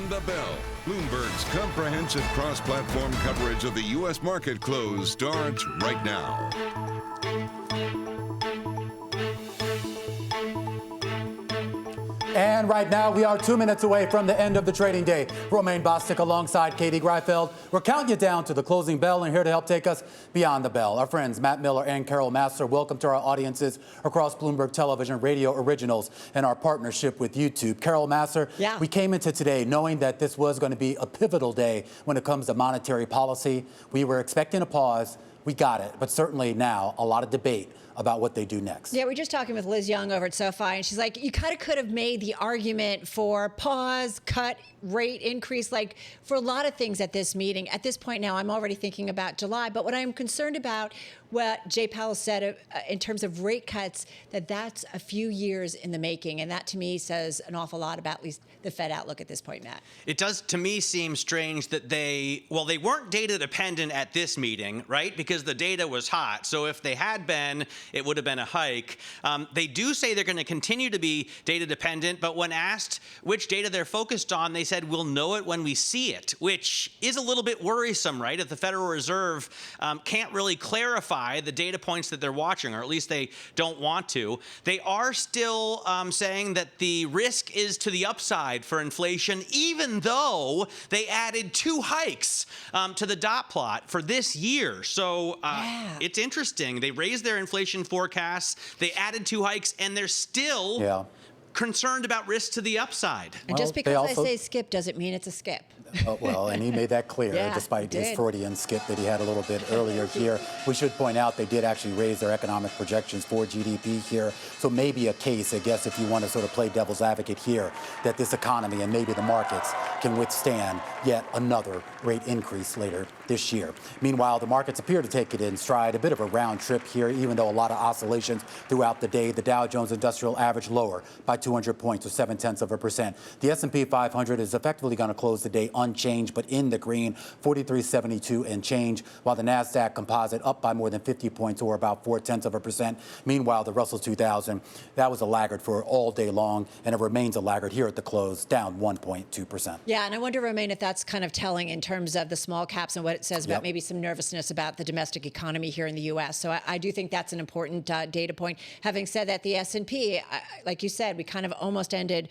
Beyond the Bell, Bloomberg's comprehensive cross-platform coverage of the U.S. market close starts right now. And right now, we are 2 minutes away from the end of the trading day. Romaine Bostick alongside Katie Greifeld. We're counting you down to the closing bell, and here to help take us beyond the bell, our friends Matt Miller and Carol Massar. Welcome to our audiences across Bloomberg Television, Radio Originals, and our partnership with YouTube. Carol Massar, we came into today knowing that this was going to be a pivotal day when it comes to monetary policy. We were expecting a pause. We got it. But certainly now, a lot of debate about what they do next. Yeah, we're just talking with Liz Young over at SoFi, and she's like, you kind of could have made the argument for pause, cut, rate increase, like for a lot of things at this meeting. At this point now, I'm already thinking about July. But what I'm concerned about, what Jay Powell said in terms of rate cuts, that's a few years in the making. And that to me says an awful lot about at least the Fed outlook at this point, Matt. It does to me seem strange that they weren't data dependent at this meeting, right? Because the data was hot. So if they had been, it would have been a hike. They do say they're going to continue to be data dependent, but when asked which data they're focused on, they said, we'll know it when we see it, which is a little bit worrisome, right? If the Federal Reserve can't really clarify the data points that they're watching, or at least they don't want to. They are still saying that the risk is to the upside for inflation, even though they added 2 hikes to the dot plot for this year. So it's interesting. They raised their inflation forecasts, they added 2 hikes, and they're still concerned about risk to the upside. And just because I say skip doesn't mean it's a skip. And he made that clear, despite his Freudian skip that he had a little bit earlier here. We should point out they did actually raise their economic projections for GDP here. So maybe a case, I guess, if you want to sort of play devil's advocate here, that this economy and maybe the markets can withstand yet another rate increase later this year. Meanwhile, the markets appear to take it in stride, a bit of a round trip here, even though a lot of oscillations throughout the day. The Dow Jones Industrial Average lower by 200 points, or 0.7%. The S&P 500 is effectively going to close the day unchanged, but in the green, 4372 and change, while the NASDAQ Composite up by more than 50 points, or about 0.4%. Meanwhile, the Russell 2000, that was a laggard for all day long, and it remains a laggard here at the close, down 1.2%. Yeah, and I wonder, Romaine, if that's kind of telling in terms of the small caps and what it says about maybe some nervousness about the domestic economy here in the U.S. So I do think that's an important data point. Having said that, the S&P, like you said, we kind of almost ended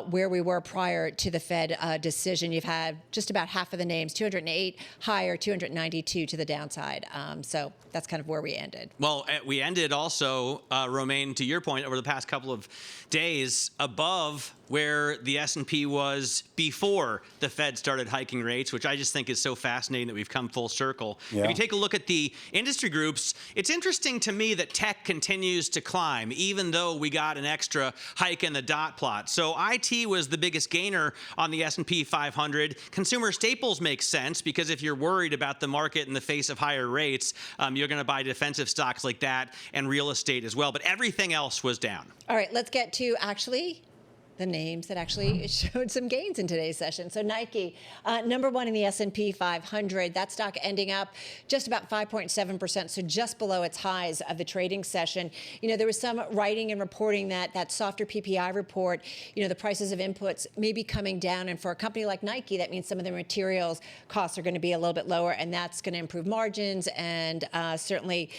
where we were prior to the Fed decision. You've had just about half of the names, 208 higher, 292 to the downside. So that's kind of where we ended. Well, we ended also, Romaine, to your point, over the past couple of days above where the S&P was before the Fed started hiking rates, which I just think is so fascinating that we've come full circle. If you take a look at the industry groups, it's interesting to me that tech continues to climb, even though we got an extra hike in the dot plot. So IT was the biggest gainer on the S&P 500. Consumer staples makes sense because if you're worried about the market in the face of higher rates, you're going to buy defensive stocks like that and real estate as well. But everything else was down. All right, let's get to actually the names that actually showed some gains in today's session. So Nike, number one in the S&P 500. That stock ending up just about 5.7%, so just below its highs of the trading session. You know, there was some writing and reporting that softer PPI report, you know, the prices of inputs may be coming down. And for a company like Nike, that means some of the materials costs are going to be a little bit lower, and that's going to improve margins and certainly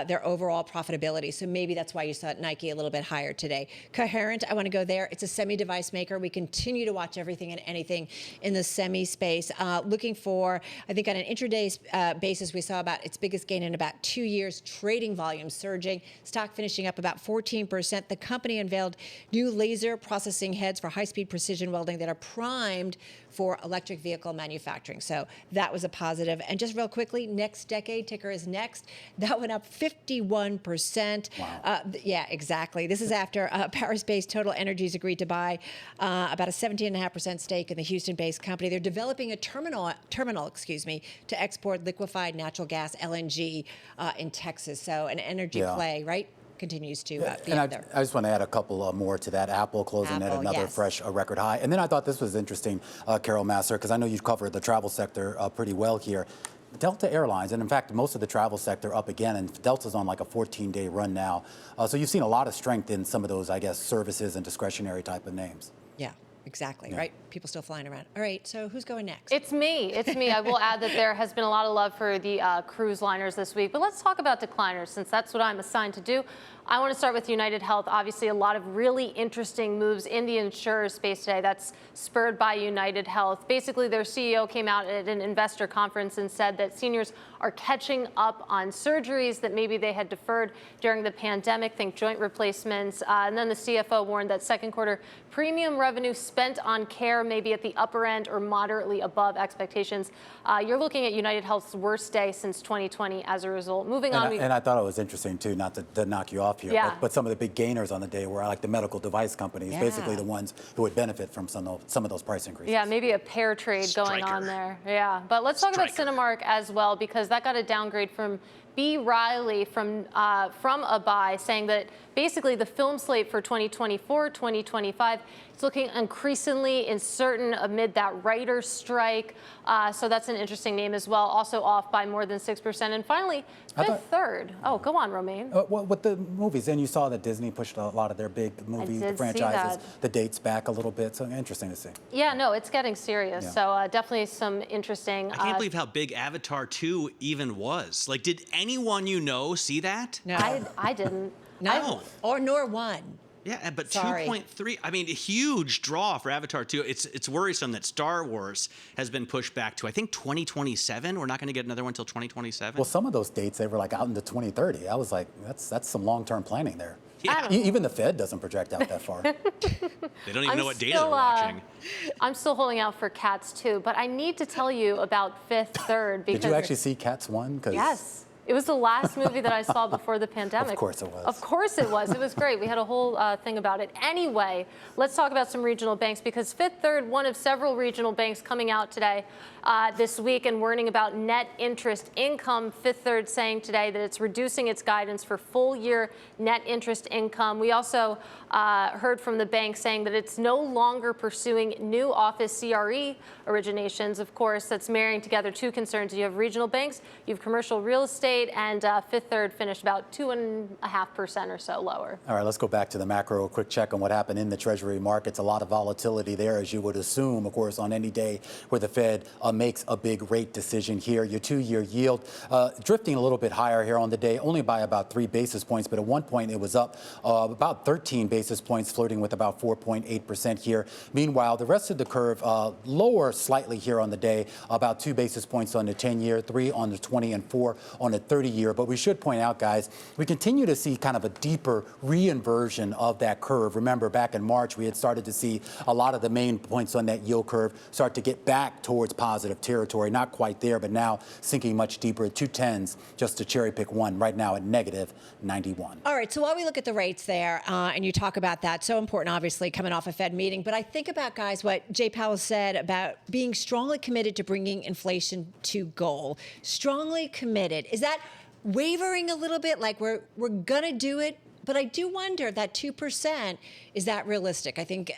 their overall profitability. So maybe that's why you saw Nike a little bit higher today. Coherent, I want to go there. It's a semi-device maker. We continue to watch everything and anything in the semi space. Looking for, I think on an intraday basis, we saw about its biggest gain in about 2 years. Trading volume surging. Stock finishing up about 14%. The company unveiled new laser processing heads for high-speed precision welding that are primed for electric vehicle manufacturing. So that was a positive. And just real quickly, Next Decade, ticker is NEXT. That went up 51%. Wow. Yeah, exactly. This is after Paris-based Total Energies agreed to buy about a 17.5% stake in the Houston-based company. They're developing a terminal, to export liquefied natural gas, LNG, in Texas. So an energy play, right? Continues to be up there. I just want to add a couple more to that. Apple closing at another fresh record high. And then I thought this was interesting, Carol Massar, because I know you've covered the travel sector pretty well here. Delta Airlines, and in fact, most of the travel sector up again, and Delta's on like a 14-day run now. So you've seen a lot of strength in some of those, I guess, services and discretionary type of names. Yeah. Exactly, right? People still flying around. All right, so who's going next? It's me. It's me. I will add that there has been a lot of love for the cruise liners this week. But let's talk about decliners, since that's what I'm assigned to do. I want to start with United Health. Obviously, a lot of really interesting moves in the insurer space today. That's spurred by United Health. Basically, their CEO came out at an investor conference and said that seniors are catching up on surgeries that maybe they had deferred during the pandemic, think joint replacements. And then the CFO warned that second quarter premium revenue spent on care may be at the upper end or moderately above expectations. You're looking at United Health's worst day since 2020 as a result. Moving on. And I thought it was interesting, too, not to knock you off here, but some of the big gainers on the day were like the medical device companies, basically the ones who would benefit from some of those price increases. Yeah, maybe a pair trade going on there. Yeah, but let's talk about Cinemark as well, because that got a downgrade from B. Riley from a buy, saying that basically the film slate for 2024, 2025 is looking increasingly uncertain amid that writer's strike. So that's an interesting name as well, also off by more than 6%. And finally, Fifth Third. Oh, go on, Romaine. Well, with the movies, and you saw that Disney pushed a lot of their big movie franchises, the dates back a little bit. So interesting to see. Yeah, no, it's getting serious. Yeah. So definitely some interesting. I can't believe how big Avatar 2 even was. Like, did anyone you know see that? No, I didn't. No, or nor one. Yeah, but 2.3, I mean, a huge draw for Avatar 2. It's worrisome that Star Wars has been pushed back to, I think, 2027. We're not going to get another one until 2027. Well, some of those dates, they were like out into 2030. I was like, that's some long-term planning there. Yeah. Even the Fed doesn't project out that far. They don't even know what data they're watching. I'm still holding out for Cats 2, but I need to tell you about Fifth Third. Because Did you actually see Cats 1? Yes. It was the last movie that I saw before the pandemic. Of course it was. Of course it was. It was great. We had a whole thing about it. Anyway, let's talk about some regional banks, because Fifth Third, one of several regional banks coming out today this week and warning about net interest income. Fifth Third saying today that it's reducing its guidance for full year net interest income. We also heard from the bank saying that it's no longer pursuing new office CRE originations. Of course, that's marrying together two concerns. You have regional banks, you have commercial real estate, and Fifth Third finished about 2.5% or so lower. All right, let's go back to the macro. A quick check on what happened in the Treasury markets. A lot of volatility there, as you would assume, of course, on any day where the Fed makes a big rate decision here. Your two-year yield drifting a little bit higher here on the day, only by about 3 basis points, but at one point it was up about 13 basis points, flirting with about 4.8% here. Meanwhile, the rest of the curve lower slightly here on the day, about 2 basis points on the 10-year, 3 on the 20, and 4 on the 30-year. But we should point out, guys, we continue to see kind of a deeper reinversion of that curve. Remember, back in March, we had started to see a lot of the main points on that yield curve start to get back towards positive territory. Not quite there, but now sinking much deeper at 2/10s, just to cherry pick one, right now at negative 91. All right, so while we look at the rates there, and you talk about that, so important, obviously, coming off a Fed meeting, but I think about, guys, what Jay Powell said about being strongly committed to bringing inflation to goal. Strongly committed. Is that wavering a little bit, like we're going to do it? But I do wonder that 2%, is that realistic? I think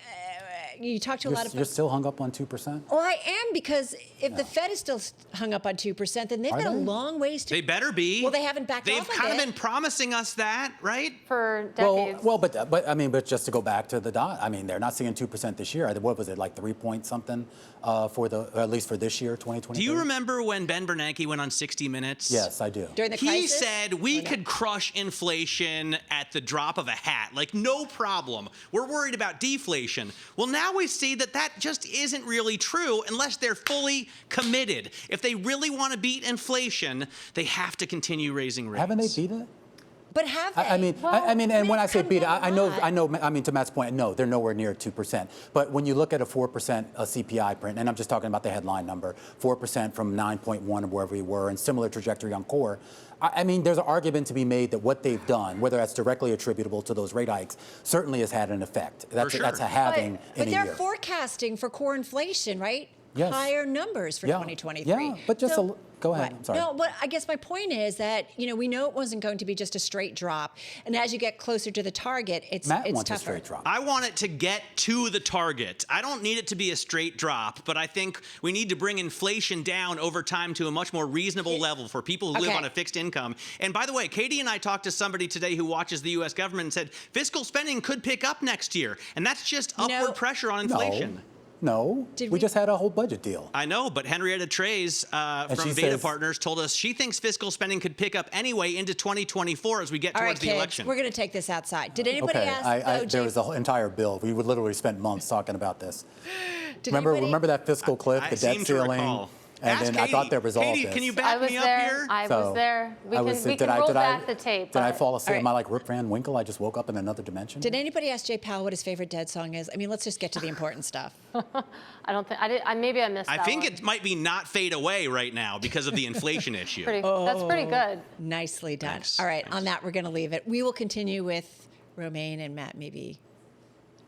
you talk to a lot of folks. You're still hung up on 2%? Well, I am, because if the Fed is still hung up on 2%, then they've got a long ways to. They better be. Well, they haven't backed off of it. They've kind of been promising us that, right? For decades. Well, but just to go back to the dot, I mean, they're not seeing 2% this year. What was it, like 3 point something at least for this year, 2023? Do you remember when Ben Bernanke went on 60 Minutes? Yes, I do. During the crisis? He said we could crush inflation at the drop of a hat, like no problem. We're worried about deflation. Well, now we see that just isn't really true unless they're fully committed. If they really want to beat inflation, they have to continue raising rates. Haven't they beat it? But have they? I mean, and when I say beat it, I know. I mean, to Matt's point, no, they're nowhere near 2%. But when you look at a 4% CPI print, and I'm just talking about the headline number, 4% from 9.1 or wherever we were, and similar trajectory on core. I mean, there's an argument to be made that what they've done, whether that's directly attributable to those rate hikes, certainly has had an effect. That's a having in a year. But they're forecasting for core inflation, right? higher numbers for 2023. Yeah, but just go ahead. Right. I'm sorry. No, but I guess my point is that, we know it wasn't going to be just a straight drop. And as you get closer to the target, it's Matt wants tougher. a straight drop. I want it to get to the target. I don't need it to be a straight drop, but I think we need to bring inflation down over time to a much more reasonable level for people who live on a fixed income. And by the way, Katie and I talked to somebody today who watches the U.S. government and said fiscal spending could pick up next year. And that's just upward pressure on inflation. No, we just had a whole budget deal. I know, but Henrietta Trey's from Beta Partners told us she thinks fiscal spending could pick up anyway into 2024 as we get towards the election. We're going to take this outside. Did anybody ask? There was an entire bill. We would literally spend months talking about this. Remember that fiscal cliff, the debt ceiling? And then I thought there was all Katie, this. can you back me up here? I was there. We can roll back the tape. Did I fall asleep? Am I like Rip Van Winkle? I just woke up in another dimension? Did anybody ask Jay Powell what his favorite Dead song is? I mean, let's just get to the important stuff. I don't think I did. Maybe I missed that. I think it might be Not Fade Away right now because of the inflation issue. That's pretty good. Nicely done. Thanks. All right, on that, we're going to leave it. We will continue with Romaine and Matt maybe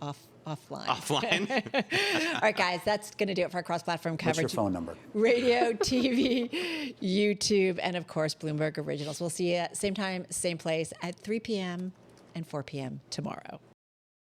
offline. All right, guys, that's going to do it for our cross-platform coverage. What's your phone number? Radio, TV, YouTube, and, of course, Bloomberg Originals. We'll see you at same time, same place at 3 p.m. and 4 p.m. tomorrow.